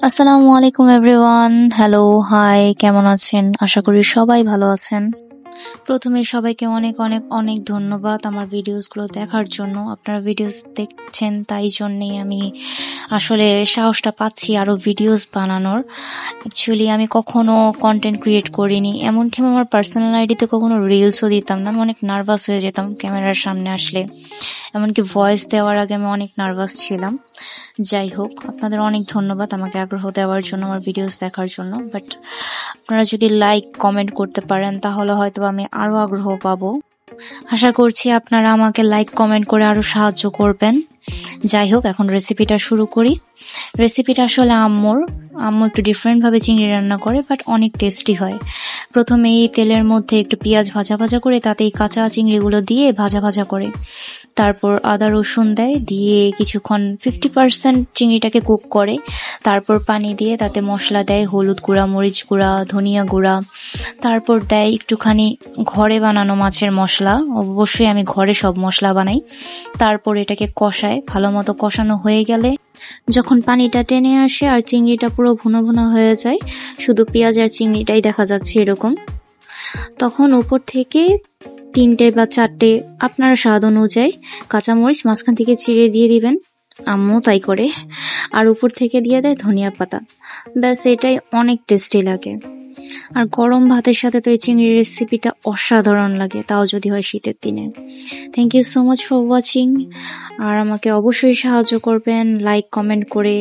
আসসালামু আলাইকুম everyone. Hello, high, কেমন আছেন? আশা করি সবাই ভালো আছেন। প্রথমে সবাইকে অনেক অনেক অনেক ধন্যবাদ আমার ভিডিওসগুলো দেখার জন্য। আপনারা ভিডিওস দেখছেন তাই জন্যেই আমি আসলে সাহসটা পাচ্ছি আরও ভিডিওস বানানোর। অ্যাকচুয়ালি আমি কখনো কন্টেন্ট ক্রিয়েট করিনি, এমনকি আমি আমার পার্সোনাল আইডিতে কখনো রিলসও দিতাম না। আমি অনেক নার্ভাস হয়ে যেতাম ক্যামেরার সামনে আসলে, এমনকি ভয়েস দেওয়ার আগে আমি অনেক নার্ভাস ছিলাম। যাই হোক, আপনাদের অনেক ধন্যবাদ আমাকে আগ্রহ দেওয়ার জন্য, আমার ভিডিওস দেখার জন্য। বাট আপনারা যদি লাইক কমেন্ট করতে পারেন তাহলে হয়তো আমি আরও আগ্রহ পাবো। আশা করছি আপনারা আমাকে লাইক কমেন্ট করে আরও সাহায্য করবেন। যাই হোক, এখন রেসিপিটা শুরু করি। রেসিপিটা আসলে আম্মু একটু ডিফারেন্টভাবে চিংড়ি রান্না করে, বাট অনেক টেস্টি হয়। প্রথমে এই তেলের মধ্যে একটু পেঁয়াজ ভাজা ভাজা করে তাতে এই কাঁচা চিংড়িগুলো দিয়ে ভাজা ভাজা করে, তারপর আদা রসুন দেয়, দিয়ে কিছুক্ষণ 50% চিংড়িটাকে কুক করে, তারপর পানি দিয়ে তাতে মশলা দেয়, হলুদ গুঁড়া, মরিচ গুঁড়া, ধনিয়া গুঁড়া, তারপর দেয় একটুখানি ঘরে বানানো মাছের মশলা। অবশ্যই আমি ঘরে সব মশলা বানাই। তারপর এটাকে কষায়, ভালো মতো কষানো হয়ে গেলে যখন পানিটা টেনে আসে আর চিংড়িটা পুরো ভুনা ভুনা হয়ে যায়, শুধু পেঁয়াজ আর চিংড়িটাই দেখা যাচ্ছে এরকম, তখন উপর থেকে 3টে বা 4টে আপনার স্বাদ অনুযায়ী কাঁচামরিচ মাঝখান থেকে চিড়ে দিয়ে দিবেন। আম্মু তাই করে। আর উপর থেকে দিয়ে দেয় ধনিয়া পাতা। ব্যাস, এটাই অনেক টেস্টি লাগে। আর গরম ভাতের সাথে তো এই চিংড়ির রেসিপিটা অসাধারণ লাগে, তাও যদি হয় শীতের দিনে। Thank you so much for watching. আর আমাকে অবশ্যই সাহায্য করবেন লাইক কমেন্ট করে।